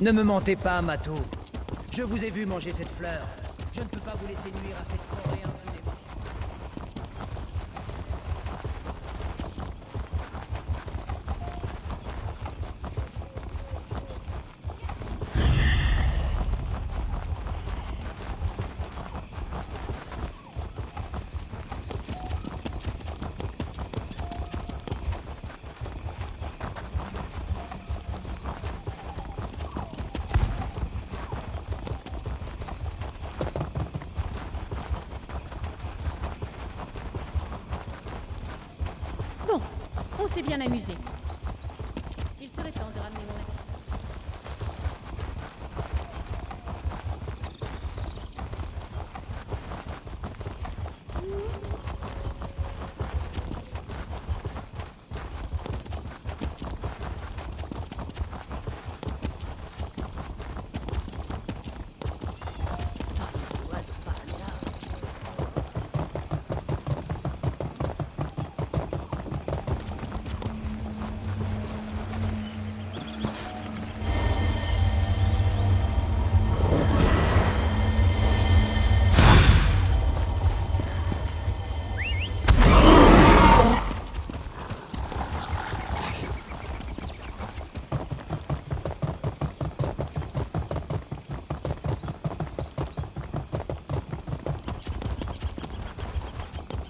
Ne me mentez pas, Mato. Je vous ai vu manger cette fleur. Je ne peux pas vous laisser nuire à cette forêt impunément. Bon, on s'est bien amusé. Il serait temps de ramener mon assistant.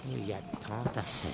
Il y a tant à faire.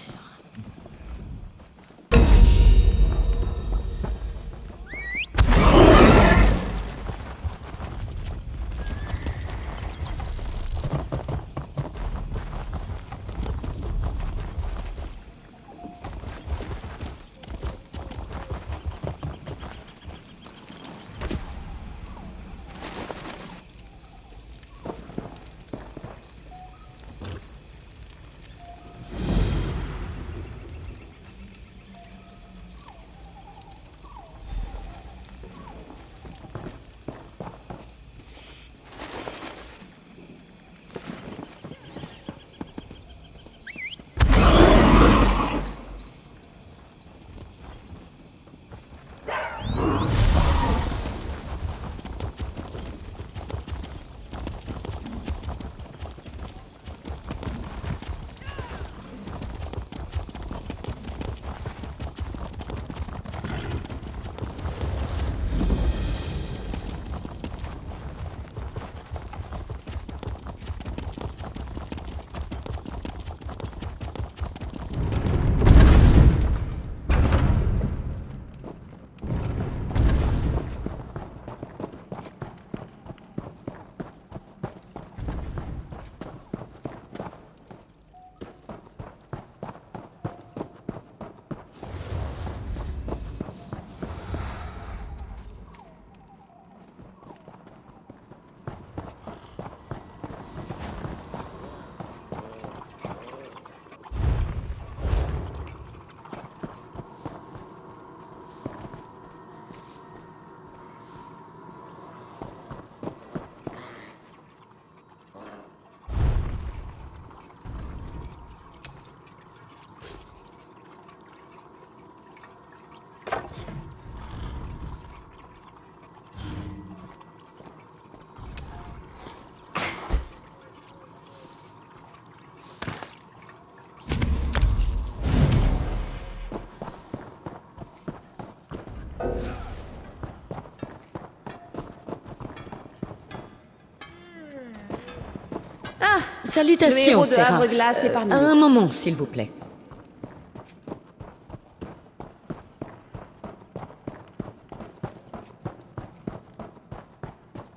Ah, Salutations, le héros de Serra. Havre-Glace est parmi nous. Un moment, s'il vous plaît.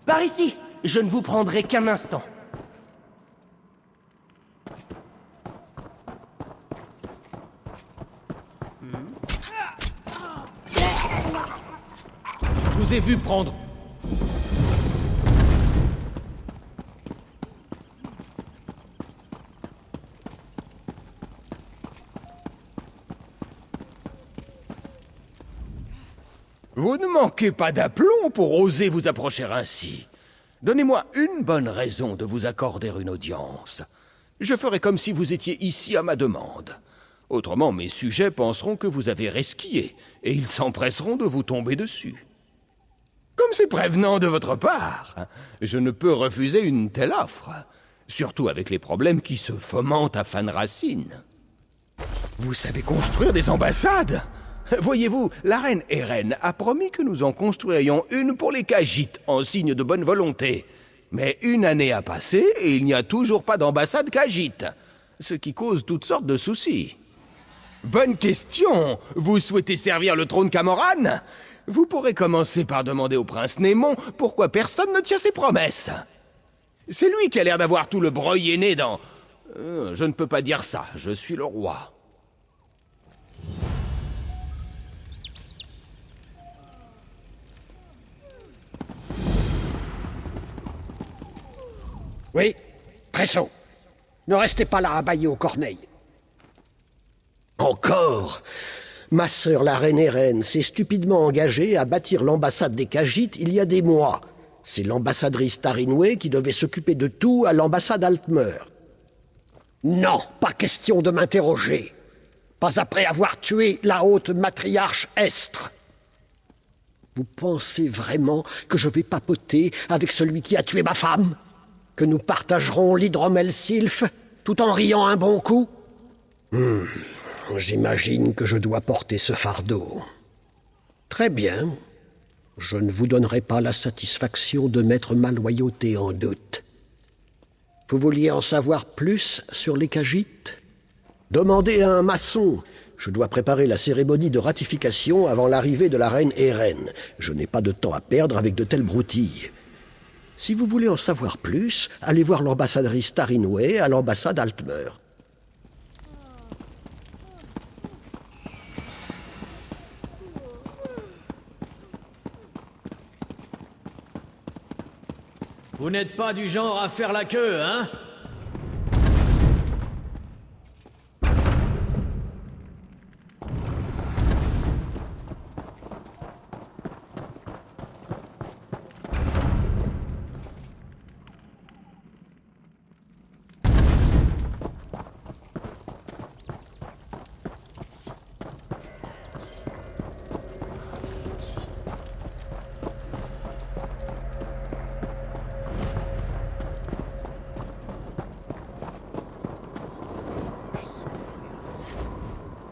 Par ici, je ne vous prendrai qu'un instant. Je vous ai vu prendre... Vous ne manquez pas d'aplomb pour oser vous approcher ainsi. Donnez-moi une bonne raison de vous accorder une audience. Je ferai comme si vous étiez ici à ma demande. Autrement, mes sujets penseront que vous avez resquillé, et ils s'empresseront de vous tomber dessus. Comme c'est prévenant de votre part, je ne peux refuser une telle offre. Surtout avec les problèmes qui se fomentent à Fan Racine. Vous savez construire des ambassades? Voyez-vous, la reine Eren a promis que nous en construirions une pour les Khajiits, en signe de bonne volonté. Mais une année a passé et il n'y a toujours pas d'ambassade Khajiit, ce qui cause toutes sortes de soucis. Bonne question! Vous souhaitez servir le trône Camoran? Vous pourrez commencer par demander au prince Némon pourquoi personne ne tient ses promesses. C'est lui qui a l'air d'avoir tout le broyé né dans... je ne peux pas dire ça, je suis le roi. Oui, très chaud. Ne restez pas là abaillés aux corneilles. Encore? Ma sœur, la reine Eren, s'est stupidement engagée à bâtir l'ambassade des Khajiits il y a des mois. C'est l'ambassadrice Tarinwë qui devait s'occuper de tout à l'ambassade Altmer. Non, pas question de m'interroger. Pas après avoir tué la haute matriarche Estre. Vous pensez vraiment que je vais papoter avec celui qui a tué ma femme? Que nous partagerons l'hydromel sylph tout en riant un bon coup? J'imagine que je dois porter ce fardeau. Très bien. Je ne vous donnerai pas la satisfaction de mettre ma loyauté en doute. Vous vouliez en savoir plus sur les Khajiits? Demandez à un maçon. Je dois préparer la cérémonie de ratification avant l'arrivée de la reine Eren. Je n'ai pas de temps à perdre avec de telles broutilles. Si vous voulez en savoir plus, allez voir l'ambassadrice Tarinwë à l'ambassade Altmer. Vous n'êtes pas du genre à faire la queue, hein?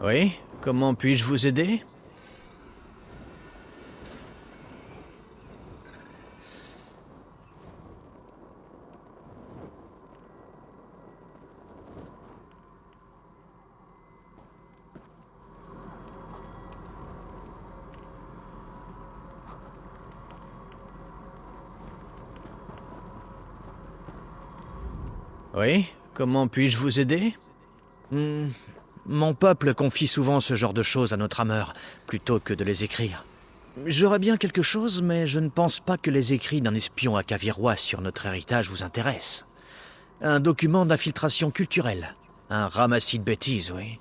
Oui, comment puis-je vous aider? Oui, comment puis-je vous aider? Mon peuple confie souvent ce genre de choses à notre rameur, plutôt que de les écrire. J'aurais bien quelque chose, mais je ne pense pas que les écrits d'un espion à Kavirois sur notre héritage vous intéressent. Un document d'infiltration culturelle. Un ramassis de bêtises, oui.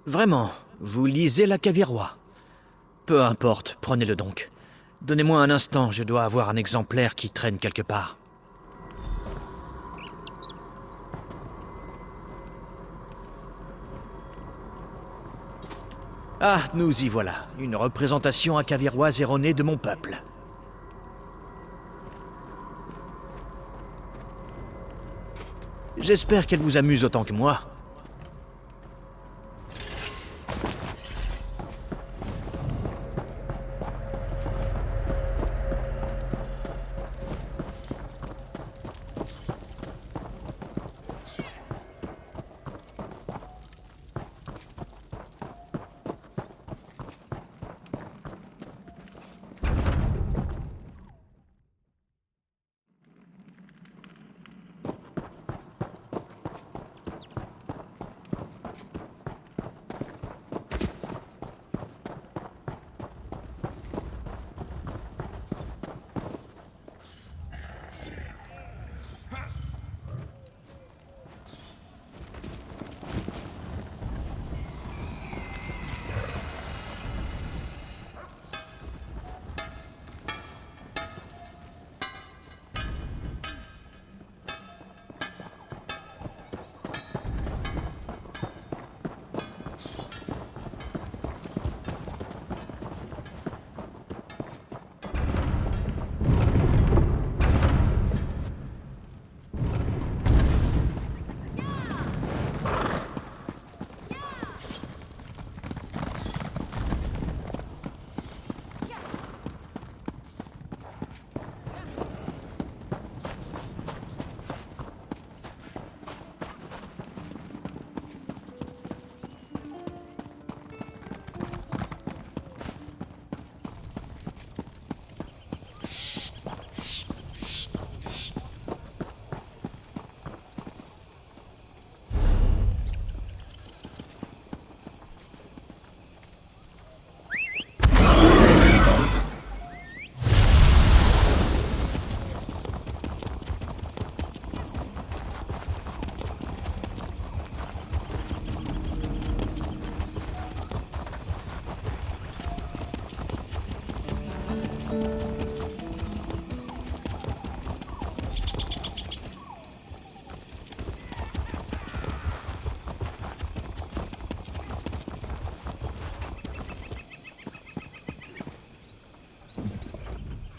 Vraiment, vous lisez la Kavirois. Peu importe, prenez-le donc. Donnez-moi un instant, je dois avoir un exemplaire qui traîne quelque part. Ah, nous y voilà. Une représentation akaviroise erronée de mon peuple. J'espère qu'elle vous amuse autant que moi.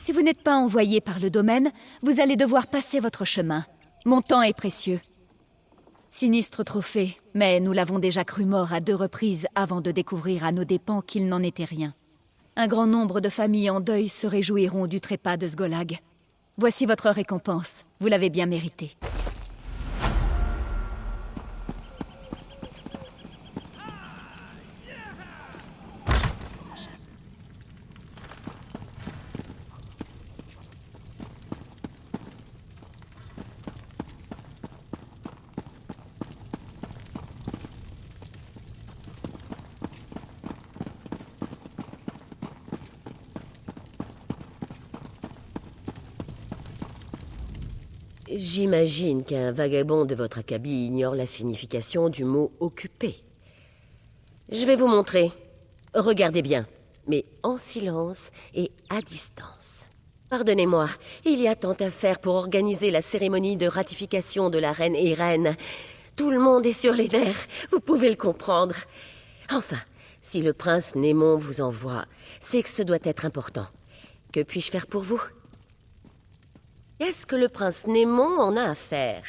Si vous n'êtes pas envoyé par le domaine, vous allez devoir passer votre chemin. Mon temps est précieux. Sinistre trophée, mais nous l'avons déjà cru mort à 2 reprises avant de découvrir à nos dépens qu'il n'en était rien. Un grand nombre de familles en deuil se réjouiront du trépas de Sgolag. Voici votre récompense. Vous l'avez bien mérité. J'imagine qu'un vagabond de votre acabit ignore la signification du mot « occupé ». Je vais vous montrer. Regardez bien, mais en silence et à distance. Pardonnez-moi, il y a tant à faire pour organiser la cérémonie de ratification de la reine Irène. Tout le monde est sur les nerfs, vous pouvez le comprendre. Enfin, si le prince Némon vous envoie, c'est que ce doit être important. Que puis-je faire pour vous ? Qu'est-ce que le prince Némon en a à faire?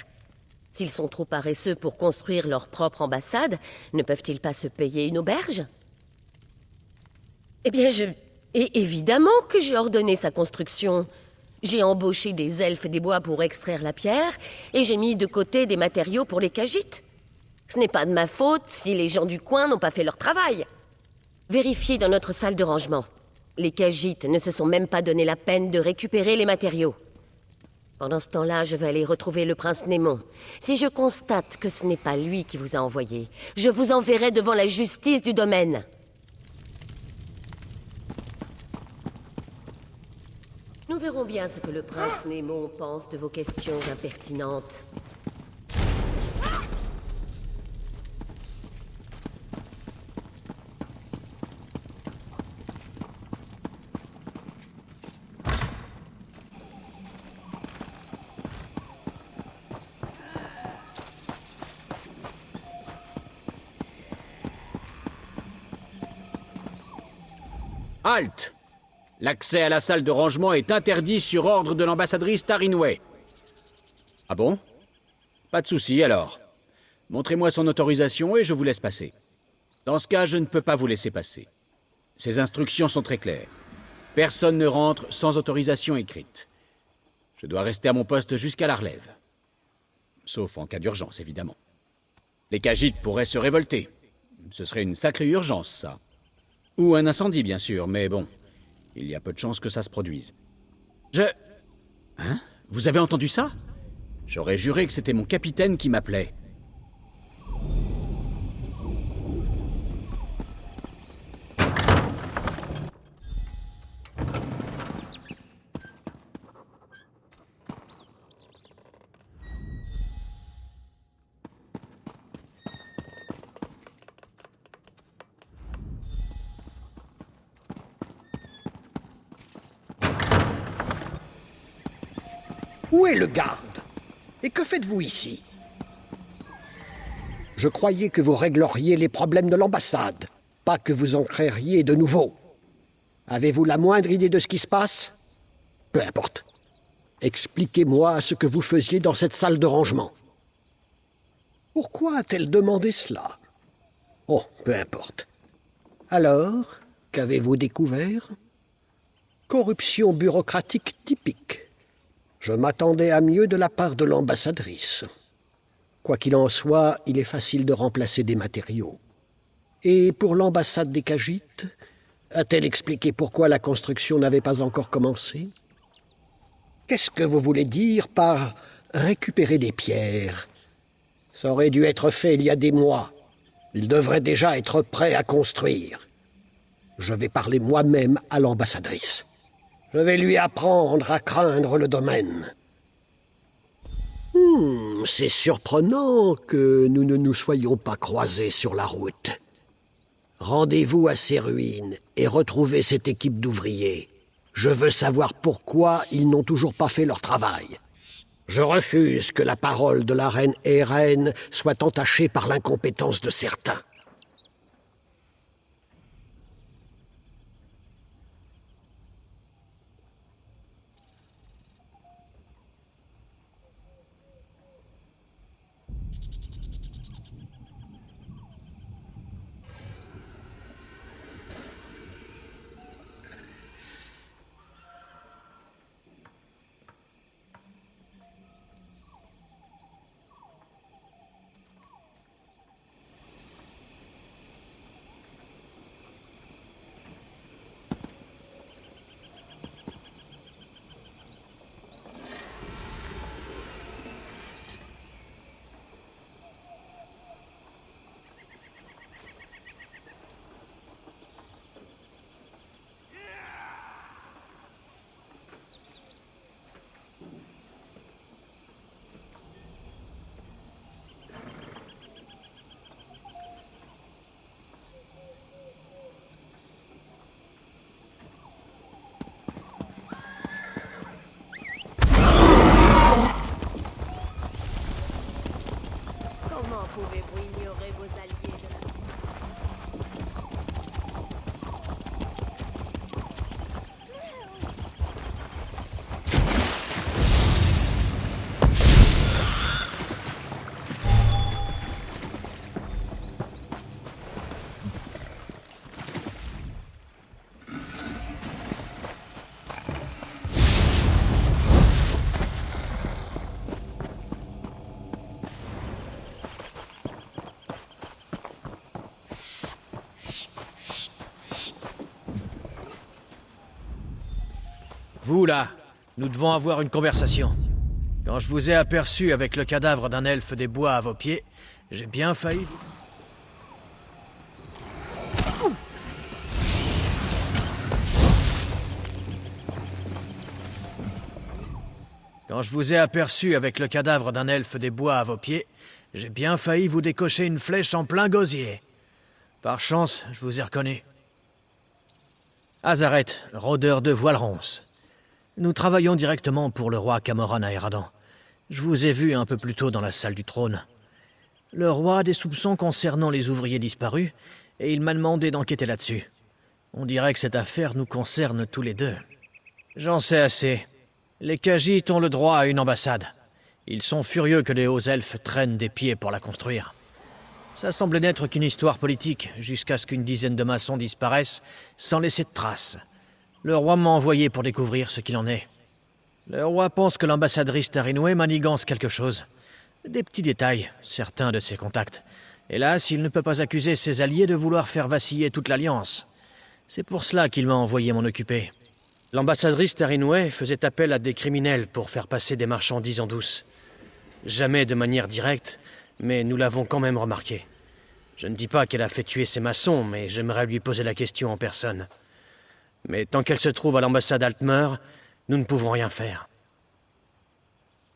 S'ils sont trop paresseux pour construire leur propre ambassade, ne peuvent-ils pas se payer une auberge? Eh bien, Et évidemment que j'ai ordonné sa construction. J'ai embauché des elfes des bois pour extraire la pierre, et j'ai mis de côté des matériaux pour les cagites. Ce n'est pas de ma faute si les gens du coin n'ont pas fait leur travail. Vérifiez dans notre salle de rangement. Les cagites ne se sont même pas donné la peine de récupérer les matériaux. Pendant ce temps-là, je vais aller retrouver le prince Némon. Si je constate que ce n'est pas lui qui vous a envoyé, je vous enverrai devant la justice du domaine. Nous verrons bien ce que le prince Némon pense de vos questions impertinentes. Halte! L'accès à la salle de rangement est interdit sur ordre de l'ambassadrice Tarinway. Ah bon? Pas de souci alors. Montrez-moi son autorisation et je vous laisse passer. Dans ce cas, je ne peux pas vous laisser passer. Ces instructions sont très claires. Personne ne rentre sans autorisation écrite. Je dois rester à mon poste jusqu'à la relève. Sauf en cas d'urgence, évidemment. Les cagites pourraient se révolter. Ce serait une sacrée urgence, ça. Ou un incendie, bien sûr, mais bon, il y a peu de chances que ça se produise. Hein? Vous avez entendu ça? J'aurais juré que c'était mon capitaine qui m'appelait. Où est le garde? Et que faites-vous ici? Je croyais que vous régleriez les problèmes de l'ambassade, pas que vous en créeriez de nouveaux. Avez-vous la moindre idée de ce qui se passe? Peu importe. Expliquez-moi ce que vous faisiez dans cette salle de rangement. Pourquoi a-t-elle demandé cela? Oh, peu importe. Alors, qu'avez-vous découvert? Corruption bureaucratique typique. Je m'attendais à mieux de la part de l'ambassadrice. Quoi qu'il en soit, il est facile de remplacer des matériaux. Et pour l'ambassade des Cagites, a-t-elle expliqué pourquoi la construction n'avait pas encore commencé? Qu'est-ce que vous voulez dire par récupérer des pierres? Ça aurait dû être fait il y a des mois. Il devrait déjà être prêt à construire. Je vais parler moi-même à l'ambassadrice. Je vais lui apprendre à craindre le domaine. C'est surprenant que nous ne nous soyons pas croisés sur la route. Rendez-vous à ces ruines et retrouvez cette équipe d'ouvriers. Je veux savoir pourquoi ils n'ont toujours pas fait leur travail. Je refuse que la parole de la reine Irène soit entachée par l'incompétence de certains. Vous là, nous devons avoir une conversation. Quand je vous ai aperçu avec le cadavre d'un elfe des bois à vos pieds, j'ai bien failli... Quand je vous ai aperçu avec le cadavre d'un elfe des bois à vos pieds, j'ai bien failli vous décocher une flèche en plein gosier. Par chance, je vous ai reconnu. Azaret, rôdeur de Voilerons. Nous travaillons directement pour le roi Camoran à Eradan. Je vous ai vu un peu plus tôt dans la salle du trône. Le roi a des soupçons concernant les ouvriers disparus, et il m'a demandé d'enquêter là-dessus. On dirait que cette affaire nous concerne tous les deux. J'en sais assez. Les Khajiits ont le droit à une ambassade. Ils sont furieux que les hauts elfes traînent des pieds pour la construire. Ça semblait n'être qu'une histoire politique, jusqu'à ce qu'une dizaine de maçons disparaissent sans laisser de traces. Le roi m'a envoyé pour découvrir ce qu'il en est. Le roi pense que l'ambassadrice Tarinway manigance quelque chose. Des petits détails, certains de ses contacts. Hélas, il ne peut pas accuser ses alliés de vouloir faire vaciller toute l'Alliance. C'est pour cela qu'il m'a envoyé m'en occuper. L'ambassadrice Tarinway faisait appel à des criminels pour faire passer des marchandises en douce. Jamais de manière directe, mais nous l'avons quand même remarqué. Je ne dis pas qu'elle a fait tuer ces maçons, mais j'aimerais lui poser la question en personne. Mais tant qu'elle se trouve à l'ambassade Altmer, nous ne pouvons rien faire.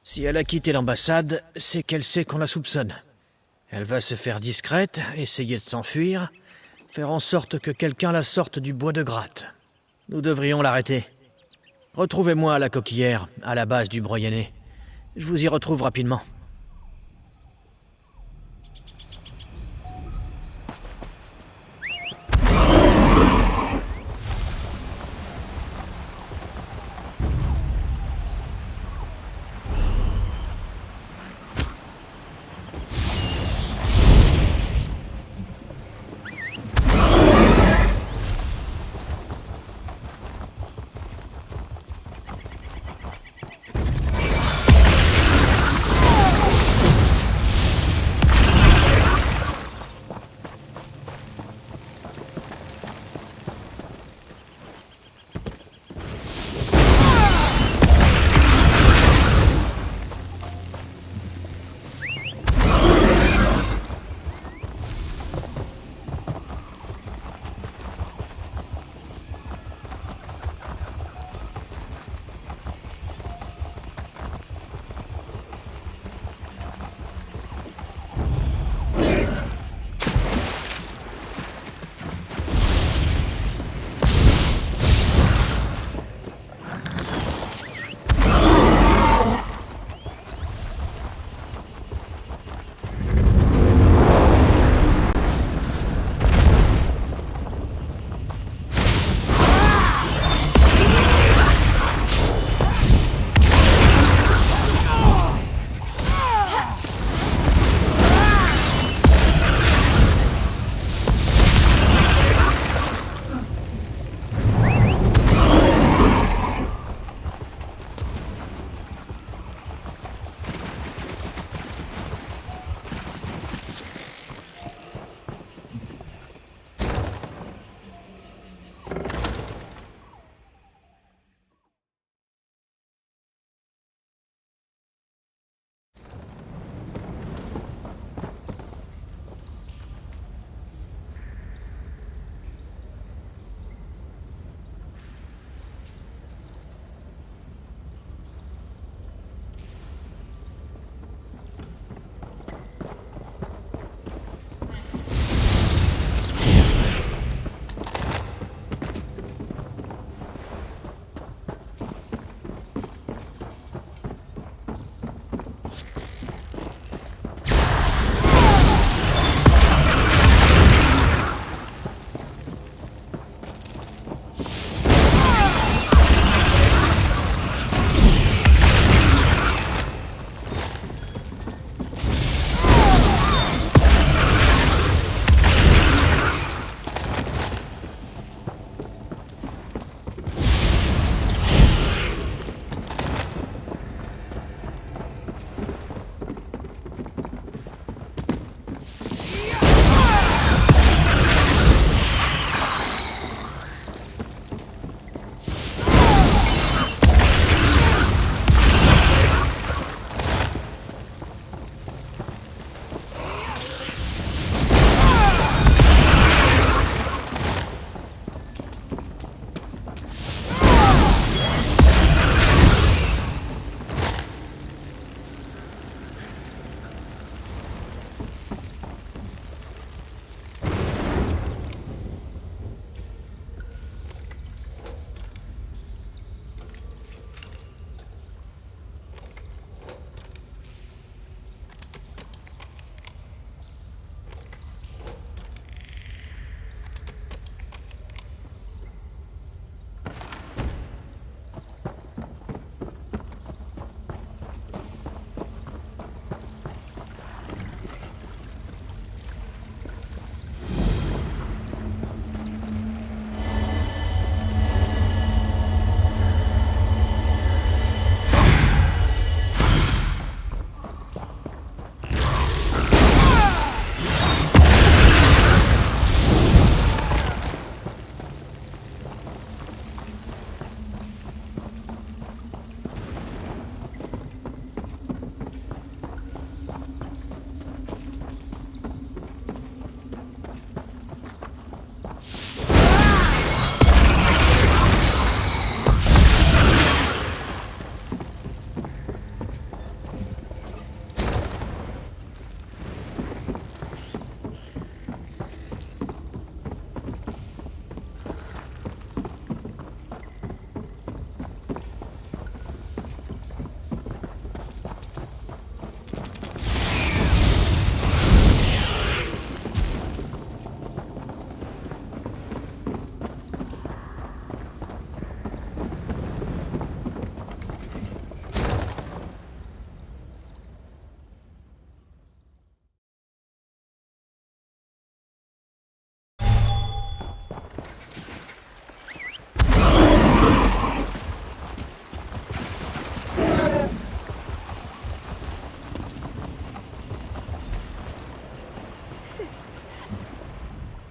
Si elle a quitté l'ambassade, c'est qu'elle sait qu'on la soupçonne. Elle va se faire discrète, essayer de s'enfuir, faire en sorte que quelqu'un la sorte du bois de gratte. Nous devrions l'arrêter. Retrouvez-moi à la Coquillière, à la base du Broyenné. Je vous y retrouve rapidement.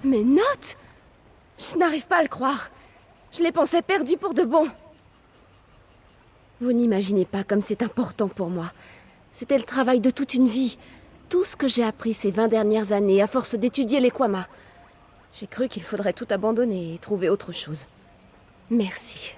Mes notes? Je n'arrive pas à le croire. Je les pensais perdues pour de bon. Vous n'imaginez pas comme c'est important pour moi. C'était le travail de toute une vie. Tout ce que j'ai appris ces 20 dernières années à force d'étudier les Kwama. J'ai cru qu'il faudrait tout abandonner et trouver autre chose. Merci.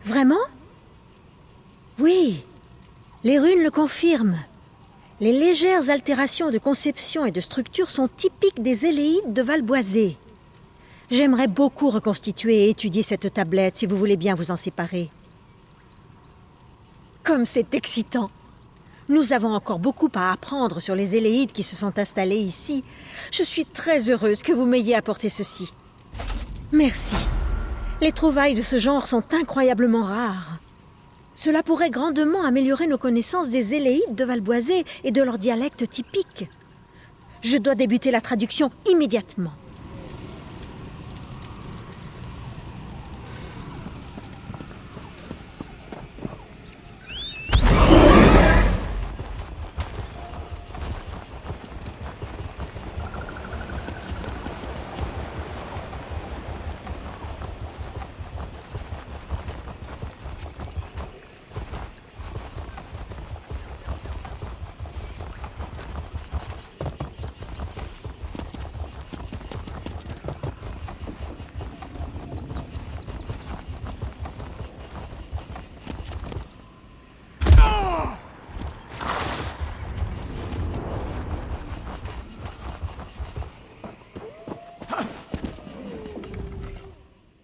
Vraiment? Oui, les runes le confirment. Les légères altérations de conception et de structure sont typiques des Éléides de Valboisé. J'aimerais beaucoup reconstituer et étudier cette tablette si vous voulez bien vous en séparer. Comme c'est excitant! Nous avons encore beaucoup à apprendre sur les Éléides qui se sont installés ici. Je suis très heureuse que vous m'ayez apporté ceci. Merci. Les trouvailles de ce genre sont incroyablement rares. Cela pourrait grandement améliorer nos connaissances des Éléides de Valboisé et de leur dialecte typique. Je dois débuter la traduction immédiatement.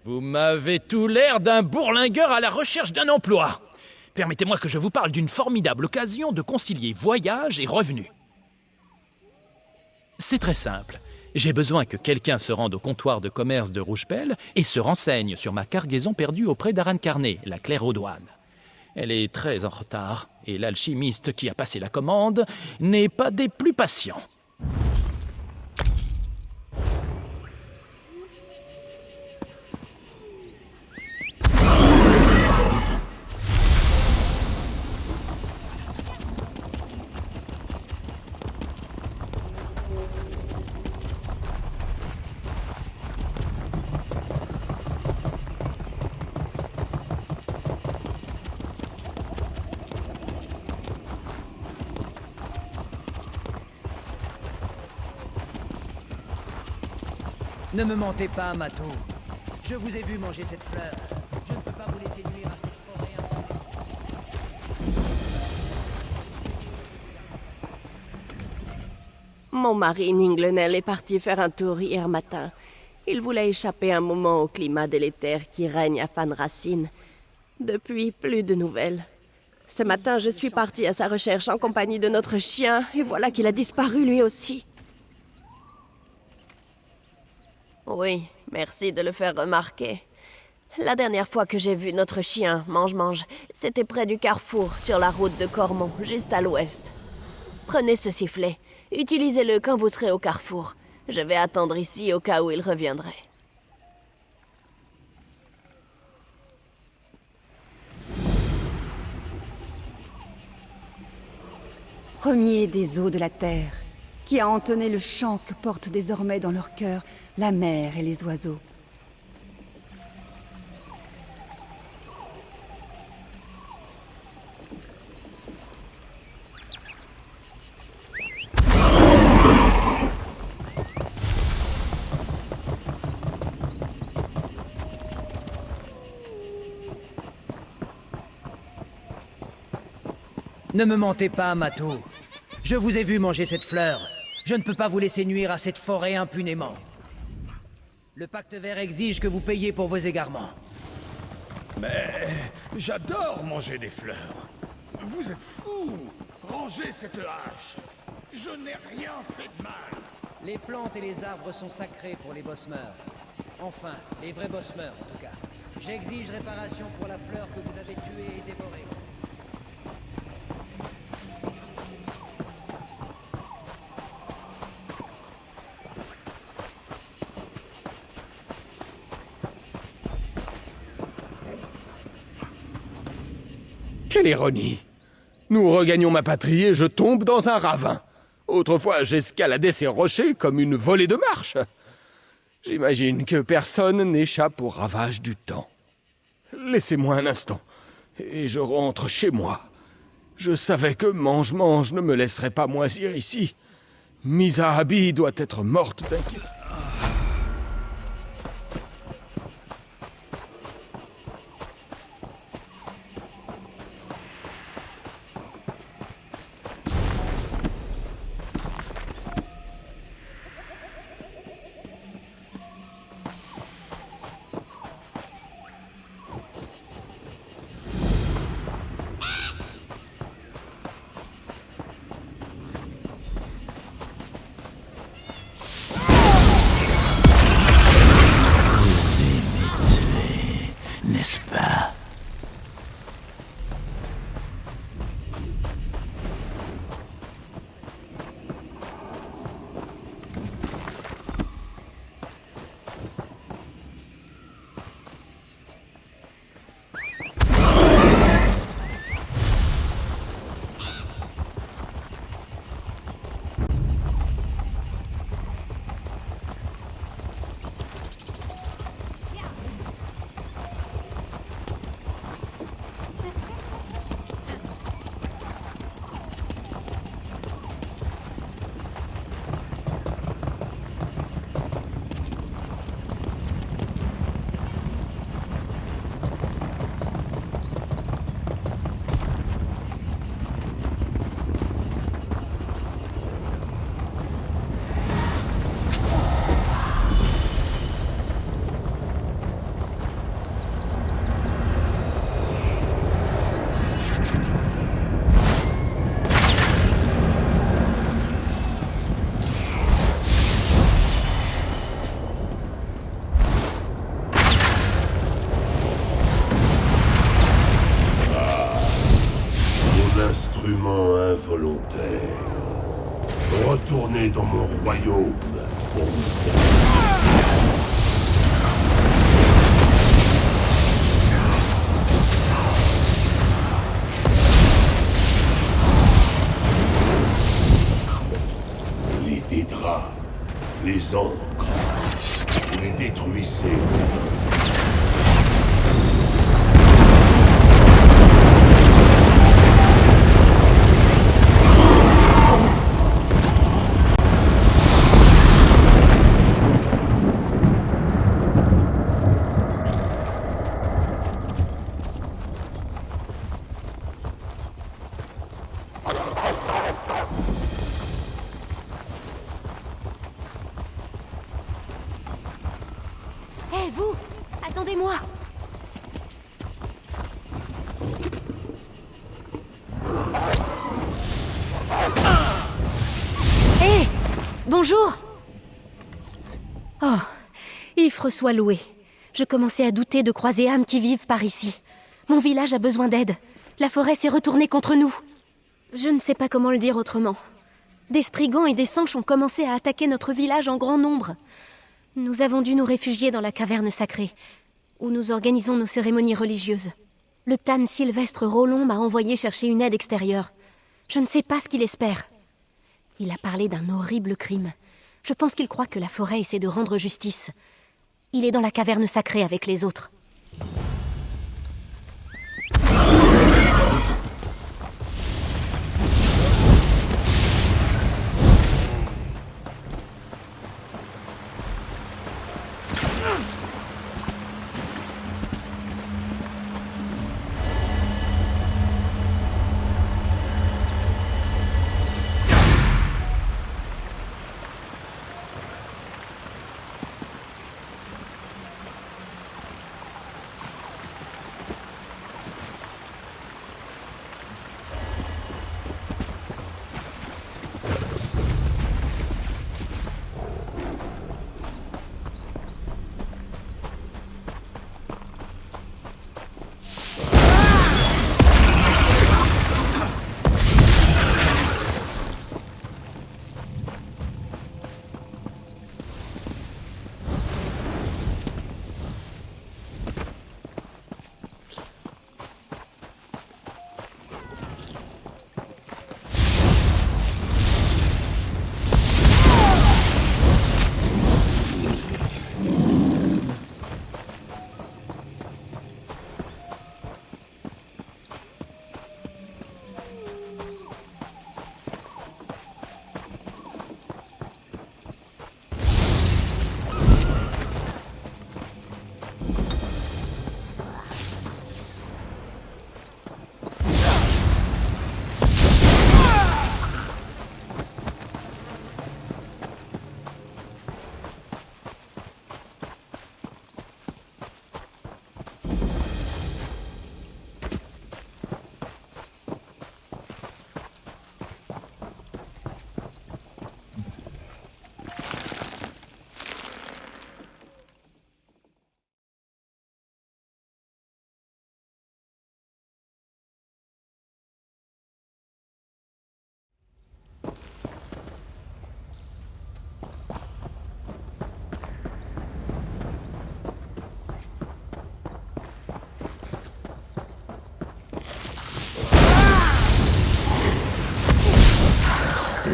Vous m'avez tout l'air d'un bourlingueur à la recherche d'un emploi. Permettez-moi que je vous parle d'une formidable occasion de concilier voyage et revenus. C'est très simple. J'ai besoin que quelqu'un se rende au comptoir de commerce de Rouge-Pelle et se renseigne sur ma cargaison perdue auprès d'Aran Carnet, la clerc aux douanes. Elle est très en retard, et l'alchimiste qui a passé la commande n'est pas des plus patients. Ne me mentez pas, Mato. Je vous ai vu manger cette fleur. Je ne peux pas vous laisser nuire à cette forêt. Mon mari Ninglenel est parti faire un tour hier matin. Il voulait échapper un moment au climat délétère qui règne à Fan Racine. Depuis, plus de nouvelles. Ce matin, je suis partie à sa recherche en compagnie de notre chien, et voilà qu'il a disparu lui aussi. Oui, merci de le faire remarquer. La dernière fois que j'ai vu notre chien, Mange-Mange, c'était près du carrefour, sur la route de Cormont, juste à l'ouest. Prenez ce sifflet. Utilisez-le quand vous serez au carrefour. Je vais attendre ici au cas où il reviendrait. Premier des eaux de la terre, qui a entonné le chant que portent désormais dans leur cœur la mer et les oiseaux. Ne me mentez pas, Mato. Je vous ai vu manger cette fleur. Je ne peux pas vous laisser nuire à cette forêt impunément. Le pacte vert exige que vous payiez pour vos égarements. Mais j'adore manger des fleurs. Vous êtes fous. Rangez cette hache. Je n'ai rien fait de mal. Les plantes et les arbres sont sacrés pour les bossemeurs. Enfin, les vrais bossemeurs en tout cas. J'exige réparation pour la fleur que vous avez tuée et dévorée. Quelle ironie! Nous regagnons ma patrie et je tombe dans un ravin. Autrefois, j'escaladais ces rochers comme une volée de marche. J'imagine que personne n'échappe aux ravages du temps. Laissez-moi un instant, et je rentre chez moi. Je savais que Mange-Mange ne me laisserait pas moisir ici. Misahabi doit être morte d'inquiétude. N'est-ce pas? Involontaire. Retournez dans mon royaume pour vous les dédraps, les encres, vous les détruisez. Attendez-moi! Hé! Bonjour! Oh, Ifre soit loué. Je commençais à douter de croiser âmes qui vivent par ici. Mon village a besoin d'aide. La forêt s'est retournée contre nous. Je ne sais pas comment le dire autrement. Des sprigands et des sanches ont commencé à attaquer notre village en grand nombre. Nous avons dû nous réfugier dans la caverne sacrée, où nous organisons nos cérémonies religieuses. Le Tan Sylvestre Rollon m'a envoyé chercher une aide extérieure. Je ne sais pas ce qu'il espère. Il a parlé d'un horrible crime. Je pense qu'il croit que la forêt essaie de rendre justice. Il est dans la caverne sacrée avec les autres.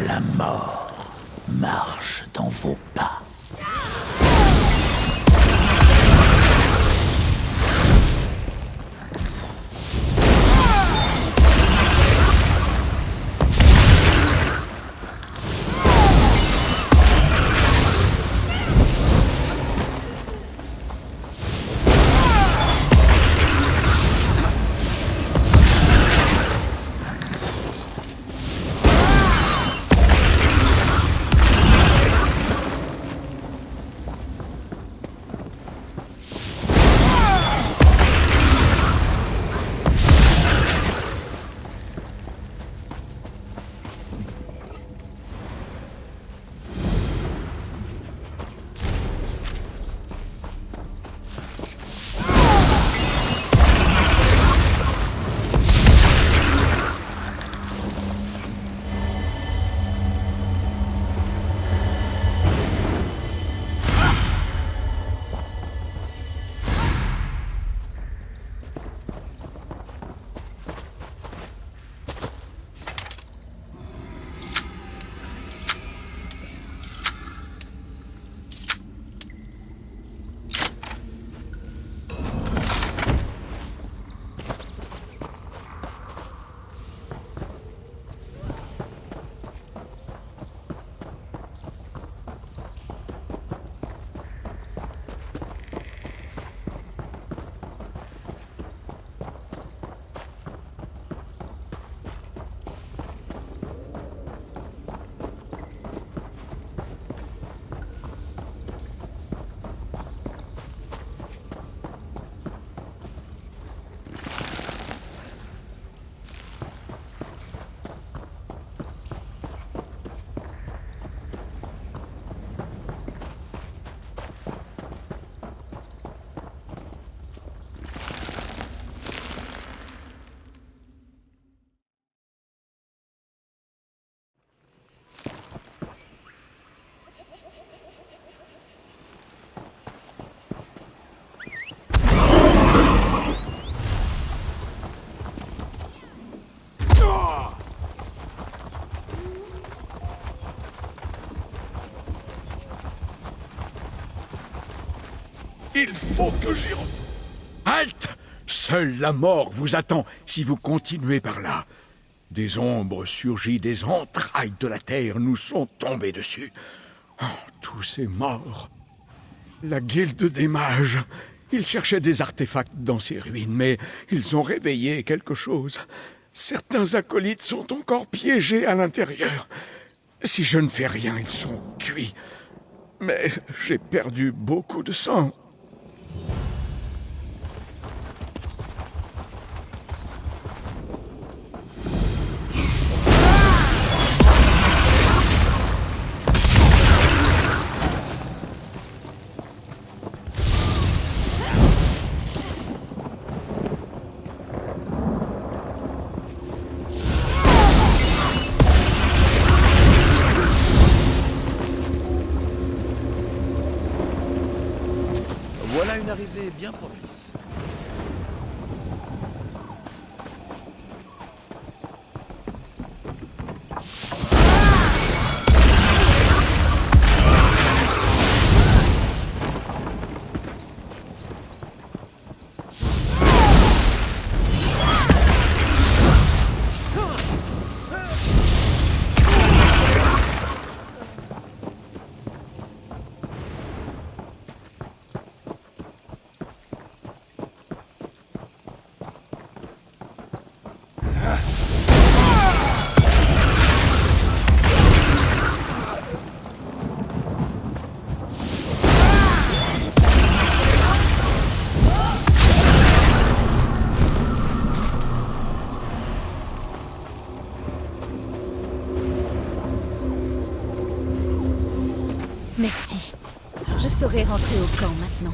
La mort marche dans vos pas. Il faut que j'y... Halte! Seule la mort vous attend si vous continuez par là. Des ombres surgies des entrailles de la terre nous sont tombées dessus. Oh, tous ces morts. La guilde des mages. Ils cherchaient des artefacts dans ces ruines, mais ils ont réveillé quelque chose. Certains acolytes sont encore piégés à l'intérieur. Si je ne fais rien, ils sont cuits. Mais j'ai perdu beaucoup de sang. Voilà une arrivée bien propice. Merci. Je saurai rentrer au camp maintenant.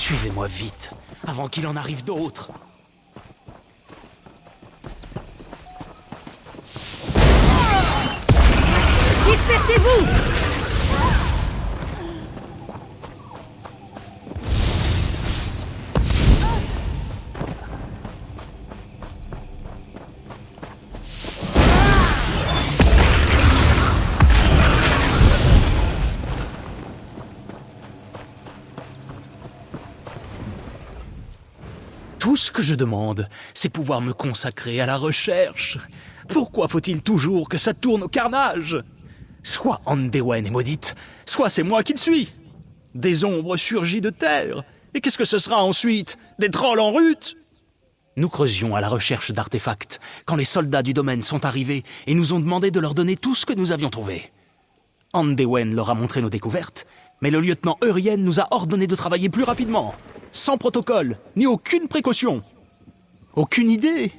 Suivez-moi vite, avant qu'il en arrive d'autres. Dispersez-vous! Tout ce que je demande, c'est pouvoir me consacrer à la recherche. Pourquoi faut-il toujours que ça tourne au carnage? Soit Andewen est maudite, soit c'est moi qui le suis. Des ombres surgies de terre. Et qu'est-ce que ce sera ensuite? Des trolls en rut? Nous creusions à la recherche d'artefacts quand les soldats du domaine sont arrivés et nous ont demandé de leur donner tout ce que nous avions trouvé. Andewen leur a montré nos découvertes, mais le lieutenant Eurien nous a ordonné de travailler plus rapidement, sans protocole, ni aucune précaution. Aucune idée.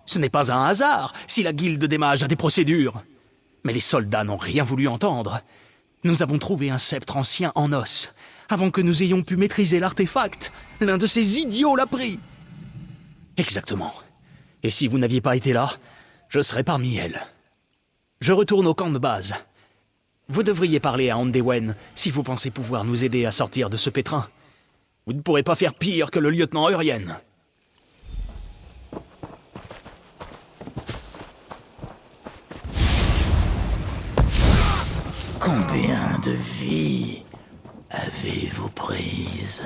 Ce n'est pas un hasard si la guilde des mages a des procédures. Mais les soldats n'ont rien voulu entendre. Nous avons trouvé un sceptre ancien en os, avant que nous ayons pu maîtriser l'artefact. L'un de ces idiots l'a pris. Exactement. Et si vous n'aviez pas été là, je serais parmi elles. Je retourne au camp de base. Vous devriez parler à Andewen si vous pensez pouvoir nous aider à sortir de ce pétrin. Vous ne pourrez pas faire pire que le lieutenant Eurien. Combien de vies avez-vous prises?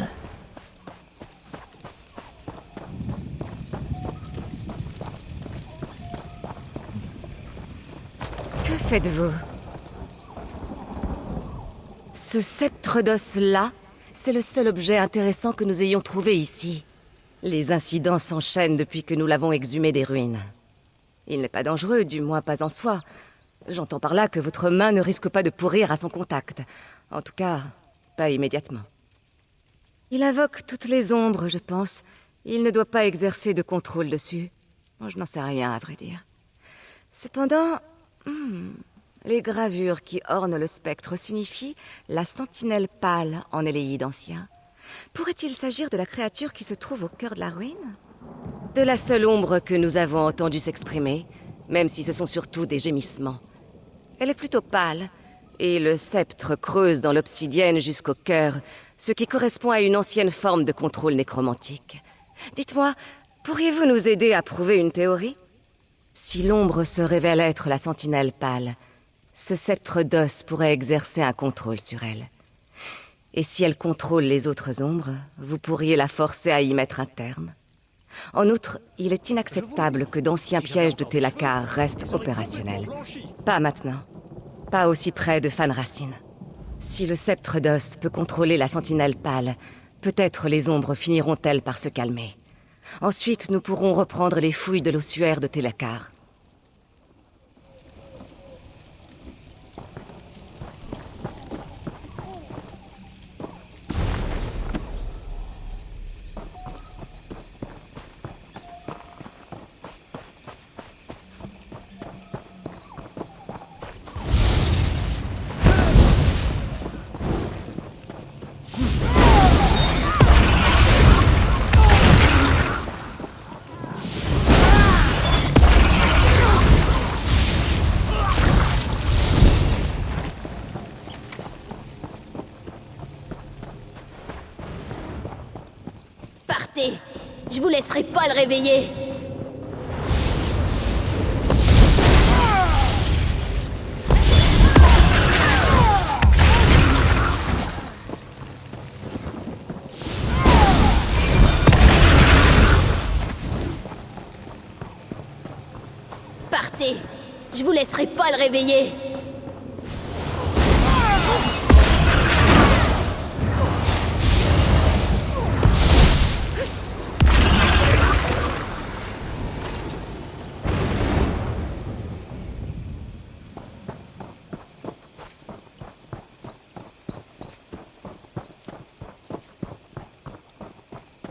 Que faites-vous? Ce sceptre d'os-là, c'est le seul objet intéressant que nous ayons trouvé ici. Les incidents s'enchaînent depuis que nous l'avons exhumé des ruines. Il n'est pas dangereux, du moins pas en soi. J'entends par là que votre main ne risque pas de pourrir à son contact. En tout cas, pas immédiatement. Il invoque toutes les ombres, je pense. Il ne doit pas exercer de contrôle dessus. Je n'en sais rien, à vrai dire. Cependant, les gravures qui ornent le spectre signifient la sentinelle pâle en Éléide ancien. Pourrait-il s'agir de la créature qui se trouve au cœur de la ruine? De la seule ombre que nous avons entendu s'exprimer, même si ce sont surtout des gémissements. Elle est plutôt pâle, et le sceptre creuse dans l'obsidienne jusqu'au cœur, ce qui correspond à une ancienne forme de contrôle nécromantique. Dites-moi, pourriez-vous nous aider à prouver une théorie? Si l'ombre se révèle être la sentinelle pâle, ce sceptre d'os pourrait exercer un contrôle sur elle. Et si elle contrôle les autres ombres, vous pourriez la forcer à y mettre un terme. En outre, il est inacceptable que d'anciens pièges de Telacar restent opérationnels. Pas maintenant. Pas aussi près de Fanracine. Si le sceptre d'os peut contrôler la sentinelle pâle, peut-être les ombres finiront-elles par se calmer. Ensuite, nous pourrons reprendre les fouilles de l'ossuaire de Telacar. Partez! Je vous laisserai pas le réveiller! Partez! Je vous laisserai pas le réveiller!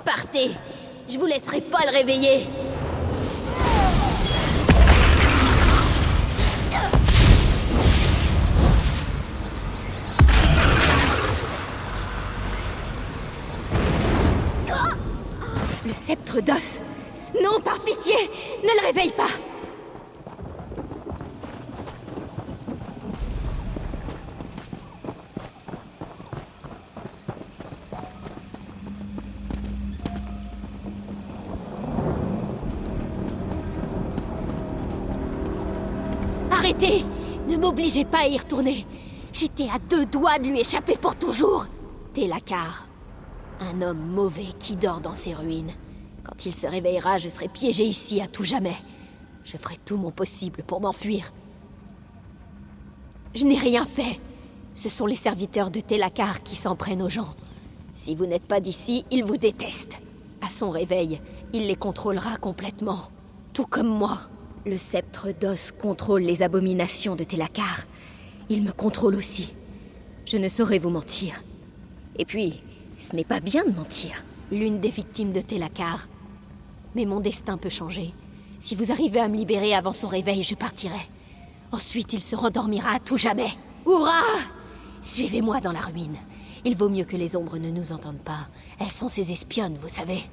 Partez! Je vous laisserai pas le réveiller! Le sceptre d'os. Non, par pitié, ne le réveille pas. Arrêtez! Ne m'obligez pas à y retourner. J'étais à 2 doigts de lui échapper pour toujours. Télakar. Un homme mauvais qui dort dans ses ruines. Quand il se réveillera, je serai piégé ici à tout jamais. Je ferai tout mon possible pour m'enfuir. Je n'ai rien fait. Ce sont les serviteurs de Télakar qui s'en prennent aux gens. Si vous n'êtes pas d'ici, ils vous détestent. À son réveil, il les contrôlera complètement. Tout comme moi. Le sceptre d'os contrôle les abominations de Télakar. Il me contrôle aussi. Je ne saurais vous mentir. Et puis, ce n'est pas bien de mentir. L'une des victimes de Télakar. Mais mon destin peut changer. Si vous arrivez à me libérer avant son réveil, je partirai. Ensuite, il se rendormira à tout jamais. Hurrah! Suivez-moi dans la ruine. Il vaut mieux que les ombres ne nous entendent pas. Elles sont ses espionnes, vous savez.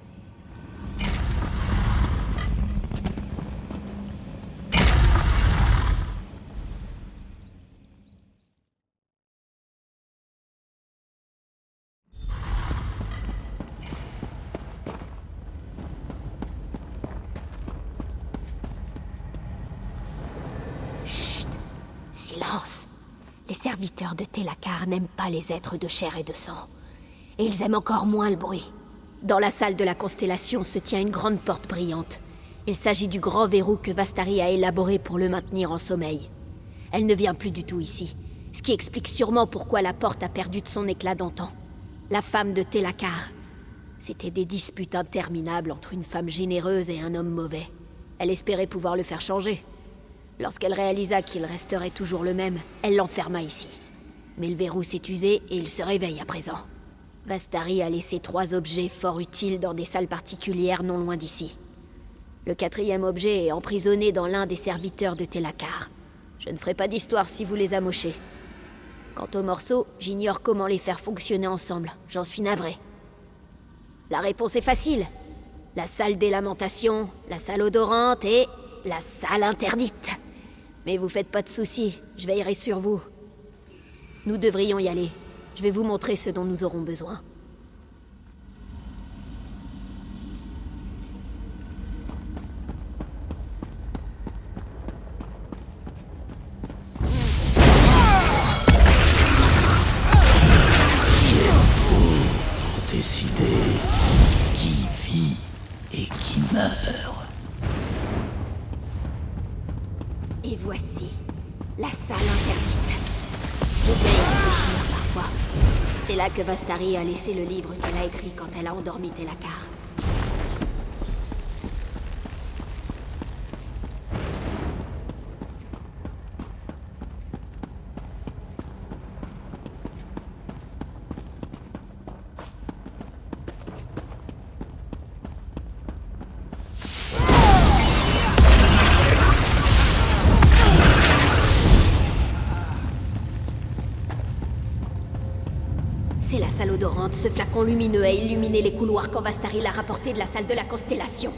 Silence. Les serviteurs de Télakar n'aiment pas les êtres de chair et de sang. Et ils aiment encore moins le bruit. Dans la salle de la constellation se tient une grande porte brillante. Il s'agit du grand verrou que Vastari a élaboré pour le maintenir en sommeil. Elle ne vient plus du tout ici, ce qui explique sûrement pourquoi la porte a perdu de son éclat d'antan. La femme de Télakar. C'était des disputes interminables entre une femme généreuse et un homme mauvais. Elle espérait pouvoir le faire changer. Lorsqu'elle réalisa qu'il resterait toujours le même, elle l'enferma ici. Mais le verrou s'est usé et il se réveille à présent. Vastari a laissé 3 objets fort utiles dans des salles particulières non loin d'ici. Le 4e objet est emprisonné dans l'un des serviteurs de Télakar. Je ne ferai pas d'histoire si vous les amochez. Quant aux morceaux, j'ignore comment les faire fonctionner ensemble. J'en suis navré. La réponse est facile. La salle des lamentations, la salle odorante et la salle interdite. Mais vous faites pas de soucis, je veillerai sur vous. Nous devrions y aller. Je vais vous montrer ce dont nous aurons besoin. Décider qui vit et qui meurt. Et voici la salle interdite. Je vais y réfléchir parfois. C'est là que Vastari a laissé le livre qu'elle a écrit quand elle a endormi Télakar. C'est la salle odorante. Ce flacon lumineux a illuminé les couloirs quand Vastari l'a rapporté de la salle de la constellation.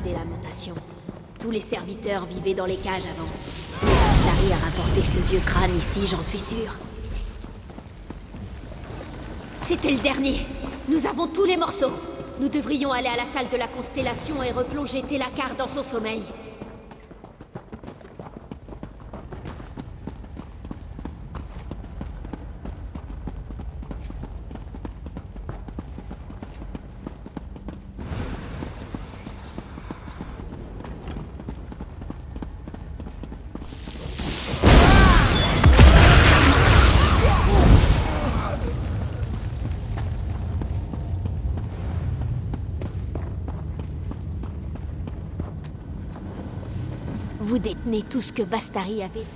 Des lamentations. Tous les serviteurs vivaient dans les cages avant. Vastari a rapporté ce vieux crâne ici, j'en suis sûre. C'était le dernier. Nous avons tous les morceaux. Nous devrions aller à la salle de la constellation et replonger Télakar dans son sommeil. Vous détenez tout ce que Vastari avait.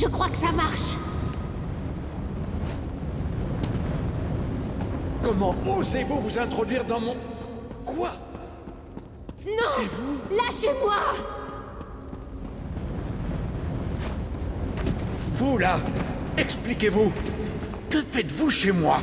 Je crois que ça marche. Comment osez-vous vous introduire dans mon... Quoi? Non! C'est vous? Lâchez-moi! Vous, là, expliquez-vous. Que faites-vous chez moi?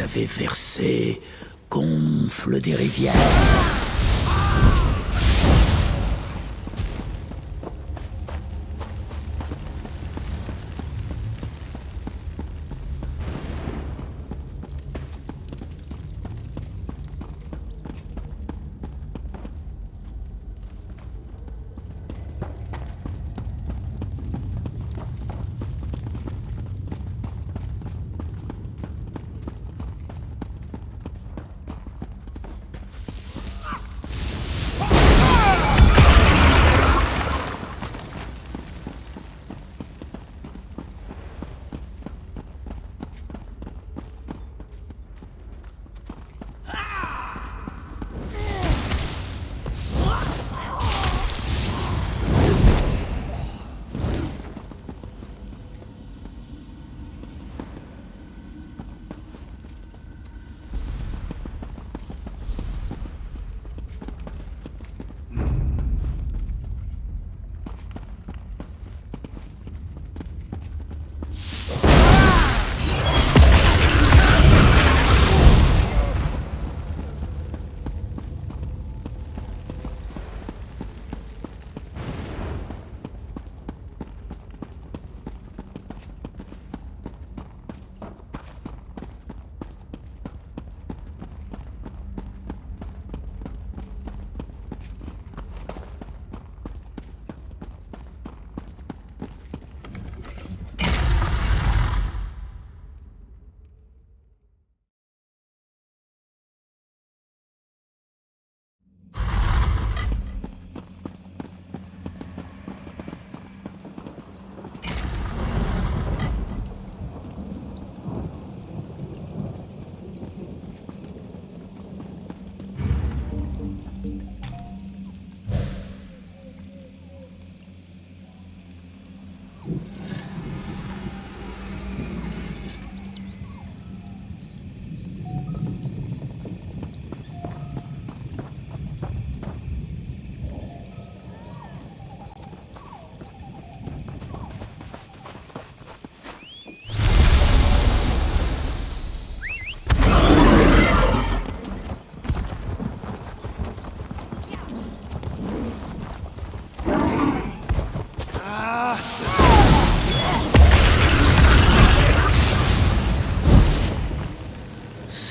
avez versé gonfle des rivières.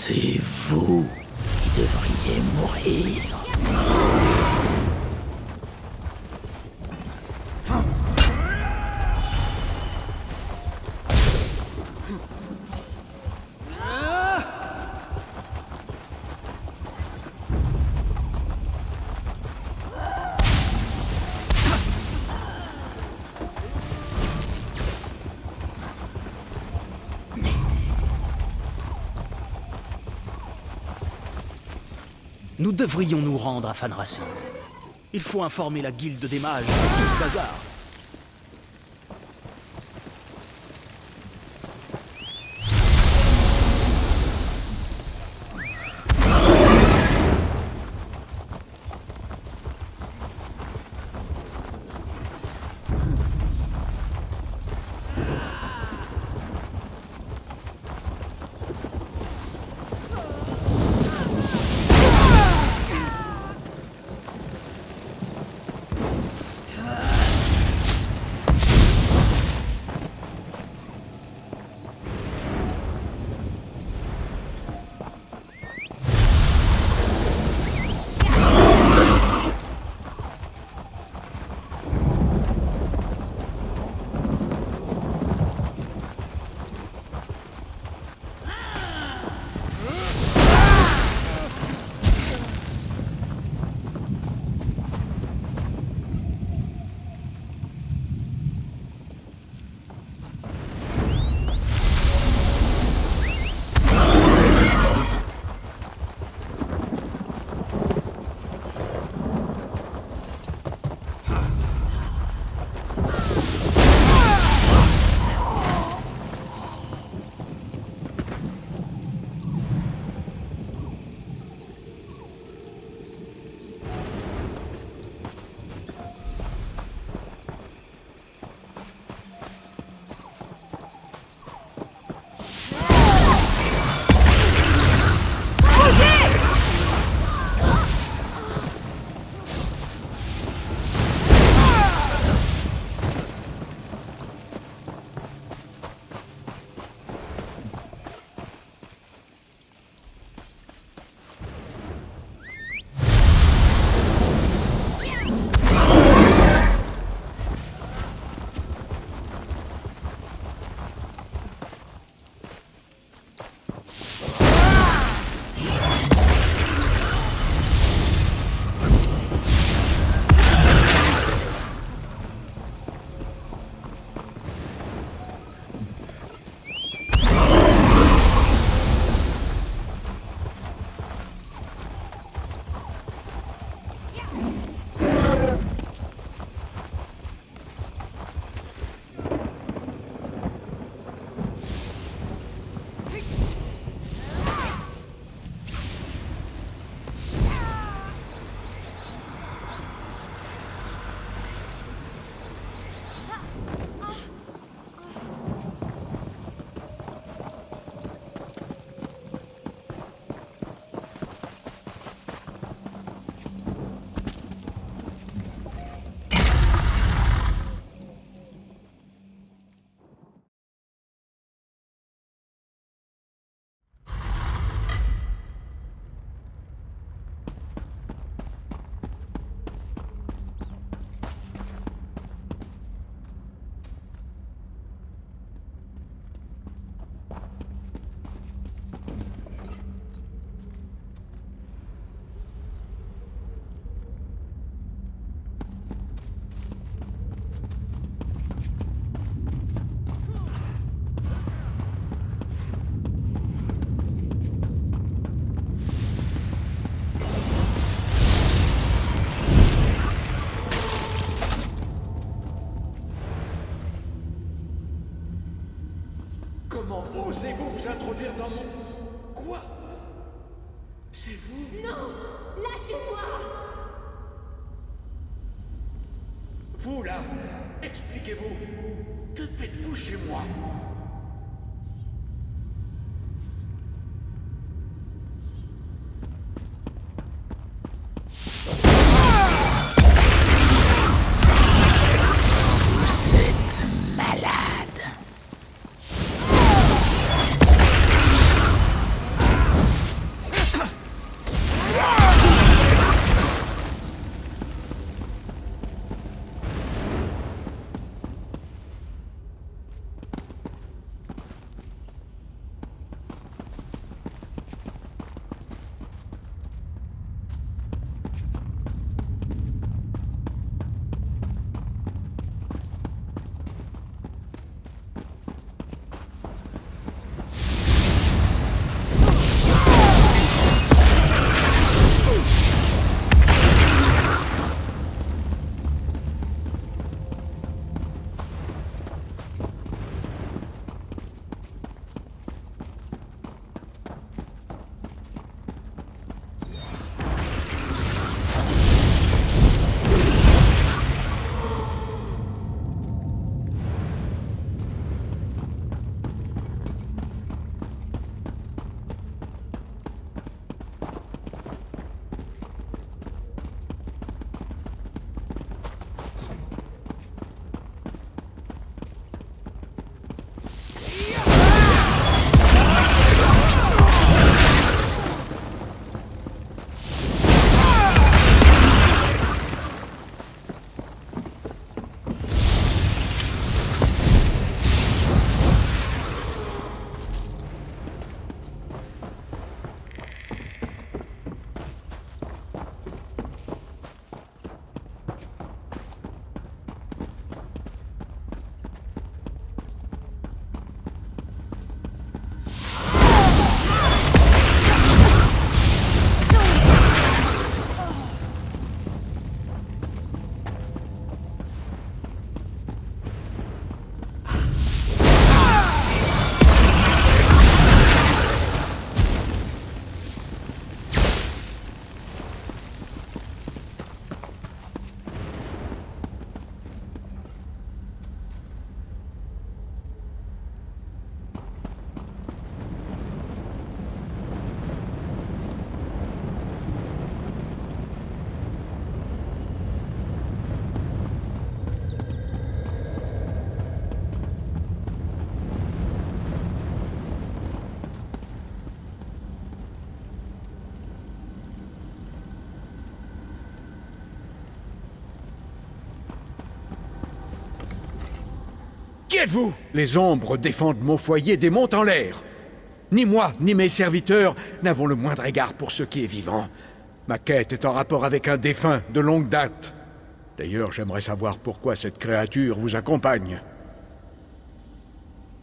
C'est vous qui devriez mourir. Nous devrions nous rendre à Fanrassin. Il faut informer la guilde des mages de tout le bazar. Quoi? C'est vous? Non! Lâchez-moi! Vous, là, expliquez-vous. Que faites-vous chez moi? Qui êtes-vous? Les ombres défendent mon foyer des monts en l'air. Ni moi, ni mes serviteurs n'avons le moindre égard pour ce qui est vivant. Ma quête est en rapport avec un défunt de longue date. D'ailleurs, j'aimerais savoir pourquoi cette créature vous accompagne.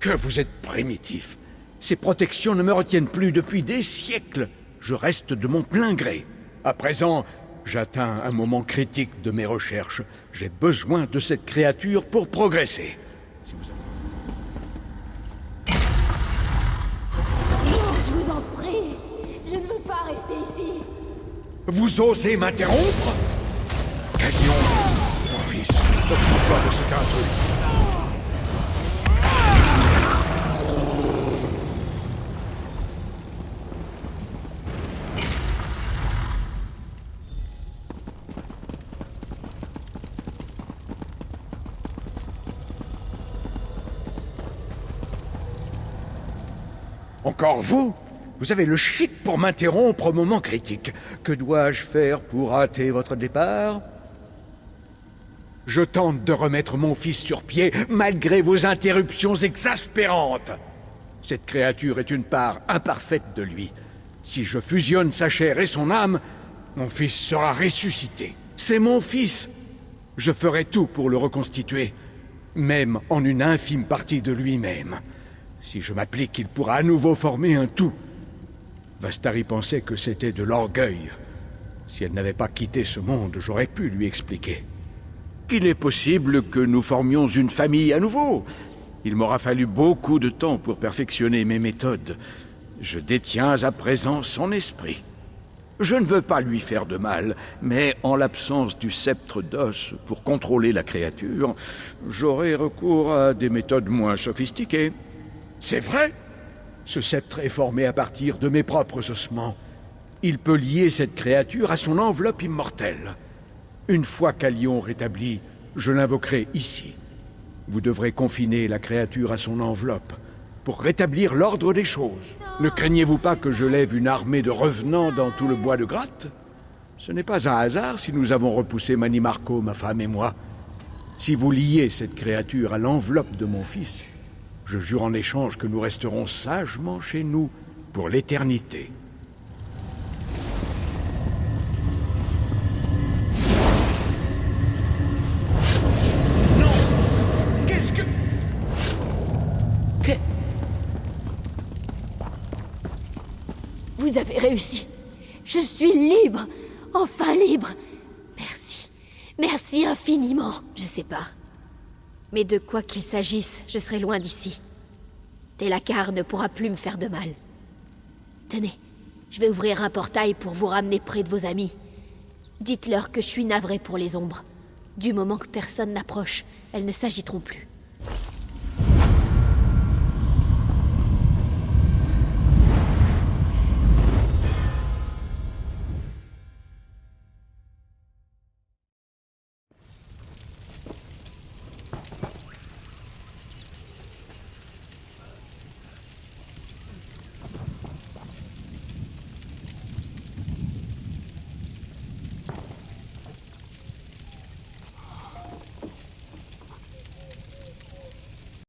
Que vous êtes primitif. Ces protections ne me retiennent plus depuis des siècles. Je reste de mon plein gré. À présent, j'atteins un moment critique de mes recherches. J'ai besoin de cette créature pour progresser. Si vous... Non, je vous en prie. Je ne veux pas rester ici. Vous osez m'interrompre? Gagnon, mon fils, occupe-toi de cet intrus. Encore vous? Vous avez le chic pour m'interrompre au moment critique. Que dois-je faire pour hâter votre départ? Je tente de remettre mon fils sur pied, malgré vos interruptions exaspérantes. Cette créature est une part imparfaite de lui. Si je fusionne sa chair et son âme, mon fils sera ressuscité. C'est mon fils. Je ferai tout pour le reconstituer, même en une infime partie de lui-même. Si je m'applique, il pourra à nouveau former un tout. Vastari pensait que c'était de l'orgueil. Si elle n'avait pas quitté ce monde, j'aurais pu lui expliquer qu'il est possible que nous formions une famille à nouveau. Il m'aura fallu beaucoup de temps pour perfectionner mes méthodes. Je détiens à présent son esprit. Je ne veux pas lui faire de mal, mais en l'absence du sceptre d'os pour contrôler la créature, j'aurai recours à des méthodes moins sophistiquées. C'est vrai. Ce sceptre est formé à partir de mes propres ossements. Il peut lier cette créature à son enveloppe immortelle. Une fois Calion rétabli, je l'invoquerai ici. Vous devrez confiner la créature à son enveloppe pour rétablir l'ordre des choses. Ne craignez-vous pas que je lève une armée de revenants dans tout le bois de Gratte? Ce n'est pas un hasard si nous avons repoussé Manimarco, ma femme et moi. Si vous liez cette créature à l'enveloppe de mon fils, je jure en échange que nous resterons sagement chez nous pour l'éternité. Vous avez réussi. Je suis libre. Enfin libre. Merci. Merci infiniment. Je sais pas. Mais de quoi qu'il s'agisse, je serai loin d'ici. Telacar ne pourra plus me faire de mal. Tenez, je vais ouvrir un portail pour vous ramener près de vos amis. Dites-leur que je suis navré pour les ombres. Du moment que personne n'approche, elles ne s'agiteront plus.